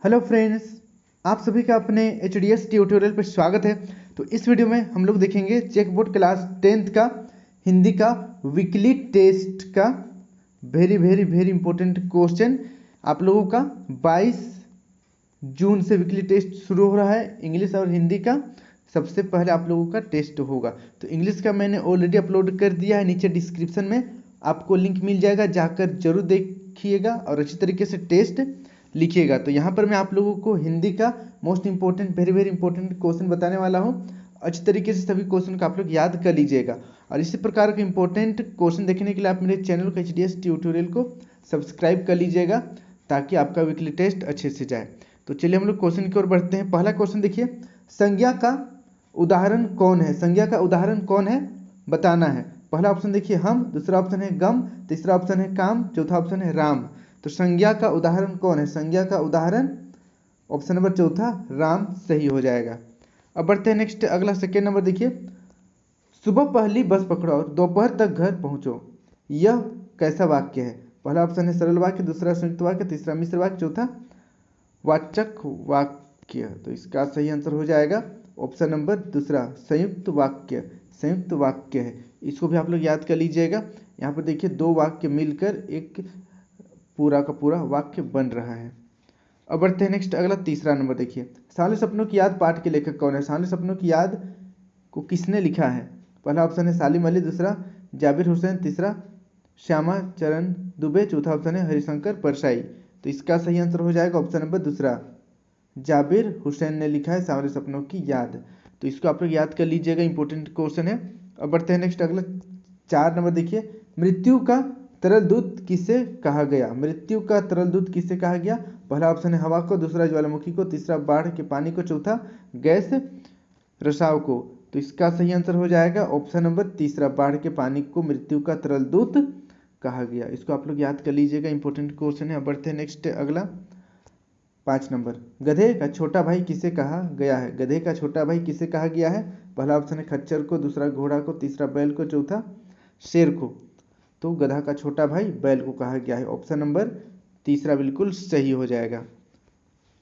Hello friends, आप सभी का अपने HDS ट्यूटोरियल पर स्वागत है। तो इस वीडियो में हम लोग देखेंगे चेक बोर्ड क्लास 10th का हिंदी का वीकली टेस्ट का वेरी इंपॉर्टेंट क्वेश्चन। आप लोगों का 22 जून से वीकली टेस्ट शुरू हो रहा है। इंग्लिश और हिंदी का सबसे पहले आप लोगों का टेस्ट होगा। तो इंग्लिश का मैंने ऑलरेडी अपलोड कर दिया है, नीचे डिस्क्रिप्शन में आपको लिंक मिल जाएगा, जाकर जरूर देखिएगा और अच्छी तरीके से टेस्ट लिखिएगा। तो यहाँ पर मैं आप लोगों को हिंदी का most important very important question बताने वाला हूँ। अच्छी तरीके से सभी क्वेश्चन का आप लोग याद कर लीजिएगा और इसी प्रकार के इंपॉर्टेंट क्वेश्चन देखने के लिए आप मेरे चैनल को HDS ट्यूटोरियल को सब्सक्राइब कर लीजिएगा ताकि आपका वीकली टेस्ट अच्छे से जाए। तो चलिए हम लोग क्वेश्चन की ओर बढ़ते हैं। पहला क्वेश्चन देखिए, संज्ञा का उदाहरण कौन है? संज्ञा का उदाहरण कौन है बताना है। पहला ऑप्शन देखिए हम, दूसरा ऑप्शन है गम, तीसरा ऑप्शन है काम, चौथा ऑप्शन है राम। तो संज्ञा का उदाहरण कौन है? संज्ञा का उदाहरण ऑप्शन नंबर चौथा राम सही हो जाएगा। अब बढ़ते हैं नेक्स्ट, अगला सेकेंड नंबर देखिए, सुबह पहली बस पकड़ो और दोपहर तक घर पहुंचो, यह कैसा वाक्य है? पहला ऑप्शन है सरल वाक्य, दूसरा संयुक्त वाक्य, तीसरा मिश्र वाक्य, चौथा वाचक वाक्य। तो इसका सही आंसर हो जाएगा ऑप्शन नंबर दूसरा संयुक्त वाक्य। संयुक्त वाक्य है, इसको भी आप लोग याद कर लीजिएगा। यहाँ पर देखिए दो वाक्य मिलकर एक पूरा का पूरा वाक्य बन रहा है। अब बढ़ते हैं नेक्स्ट, अगला तीसरा नंबर देखिए, सांवले सपनों की याद पाठ के लेखक कौन है? सांवले सपनों की याद को किसने लिखा है? पहला ऑप्शन है सालिम अली, दूसरा जाबिर हुसैन, तीसरा श्यामा चरण दुबे, चौथा ऑप्शन है हरिशंकर परसाई। तो इसका सही आंसर हो जाएगा ऑप्शन नंबर दूसरा, जाबिर हुसैन ने लिखा है सांवले सपनों की याद। तो इसको आप लोग याद कर लीजिएगा, इंपॉर्टेंट क्वेश्चन है। अब बढ़ते हैं नेक्स्ट, अगला 4 नंबर देखिए, मृत्यु का तरल दूत किसे कहा गया? मृत्यु का तरल दूत किसे कहा गया? पहला ऑप्शन है हवा को, दूसरा ज्वालामुखी को, तीसरा बाढ़ के पानी को, चौथा गैस रसाव को। तो इसका सही आंसर हो जाएगा ऑप्शन नंबर तीसरा, बाढ़ के पानी को मृत्यु का तरल दूत कहा गया। इसको आप लोग याद कर लीजिएगा, इंपॉर्टेंट क्वेश्चन है। अब बढ़ते हैं नेक्स्ट, अगला 5 नंबर, गधे का छोटा भाई किसे कहा गया है? गधे का छोटा भाई किसे कहा गया है? पहला ऑप्शन है खच्चर को, दूसरा घोड़ा को, तीसरा बैल को, चौथा शेर को। तो गधा का छोटा भाई बैल को कहा गया है, ऑप्शन नंबर तीसरा बिल्कुल सही हो जाएगा।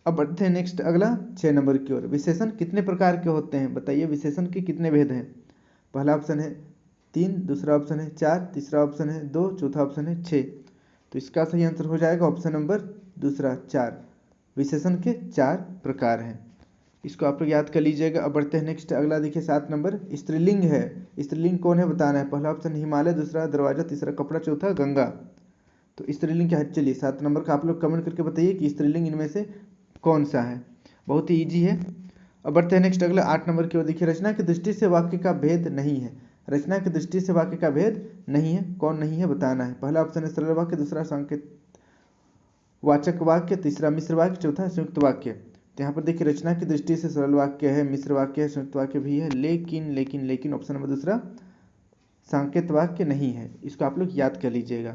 अब बढ़ते हैं नेक्स्ट, अगला 6 नंबर की ओर, विशेषण कितने प्रकार के होते हैं? बताइए विशेषण के कितने भेद हैं? पहला ऑप्शन है 3, दूसरा ऑप्शन है 4, तीसरा ऑप्शन है 2, चौथा ऑप्शन है 6। तो इसका सही आंसर हो जाएगा ऑप्शन नंबर दूसरा 4। विशेषण के 4 प्रकार हैं, इसको आप लोग याद कर लीजिएगा। अब बढ़ते हैं नेक्स्ट, अगला देखिए 7 नंबर, स्त्रीलिंग है। स्त्रीलिंग कौन है बताना है। पहला ऑप्शन हिमालय, दूसरा दरवाजा, तीसरा कपड़ा, चौथा गंगा। तो स्त्रीलिंग क्या है? चलिए 7 नंबर का आप लोग कमेंट करके बताइए कि स्त्रीलिंग इनमें से कौन सा है। बहुत ही ईजी है। अब बढ़ते हैं नेक्स्ट, अगला 8 नंबर की ओर देखिए, रचना की दृष्टि से वाक्य का भेद नहीं है। रचना की दृष्टि से वाक्य का भेद नहीं है, कौन नहीं है बताना है। पहला ऑप्शन है सरल वाक्य, दूसरा संकेत वाचक वाक्य, तीसरा मिश्र वाक्य, चौथा संयुक्त वाक्य। तो यहाँ पर देखिए रचना की दृष्टि से सरल वाक्य है, मिश्र वाक्य है, संयुक्त वाक्य भी है, लेकिन ऑप्शन नंबर दूसरा संकेत वाक्य नहीं है। इसको आप लोग याद कर लीजिएगा।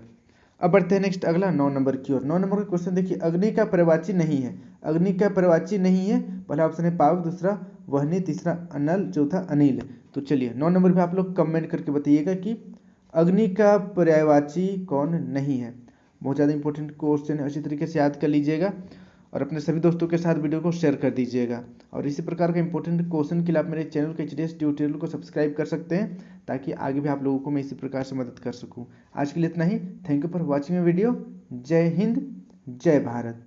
अब बढ़ते हैं नेक्स्ट, अगला 9 नंबर की ओर। 9 नंबर का क्वेश्चन देखिए, अग्नि का पर्यायवाची नहीं है। अग्नि का पर्यायवाची नहीं है, पहला ऑप्शन है पावक, दूसरा वहनी, तीसरा अनल, चौथा अनिल। तो चलिए 9 नंबर पे आप लोग कमेंट करके बताइएगा कि अग्नि का पर्यायवाची कौन नहीं है। बहुत ज़्यादा इंपॉर्टेंट क्वेश्चन है, अच्छी तरीके से याद कर लीजिएगा और अपने सभी दोस्तों के साथ वीडियो को शेयर कर दीजिएगा। और इसी प्रकार का इंपॉर्टेंट क्वेश्चन के लिए आप मेरे चैनल के HDS ट्यूटोरियल को सब्सक्राइब कर सकते हैं ताकि आगे भी आप लोगों को मैं इसी प्रकार से मदद कर सकूं। आज के लिए इतना ही। Thank you for watching video. Jai Hind, जय भारत।